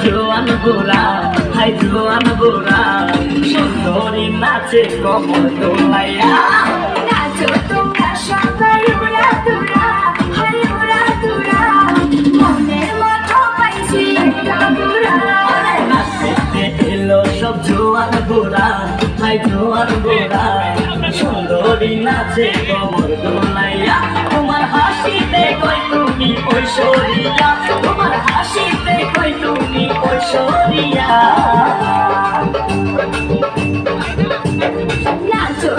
জোয়ান গোরা হাই জোয়ান গোরা সুন্দরী নাচে কমর দোলাইয়া নাচো তোমরা সবাই উড়া দুরা হাই উড়া দুরা মনের মতো পাইছি একটা দুরা নাচতে এলো সব জোয়ান গোরা হাই জোয়ান গোরা সুন্দরী নাচে কমর দোলাইয়া তোমার হাসিতে কই তুমি ঐশ্বরিয়া তোমার হাসিতে কই তুমি ঐশ্বরিয়া নাচো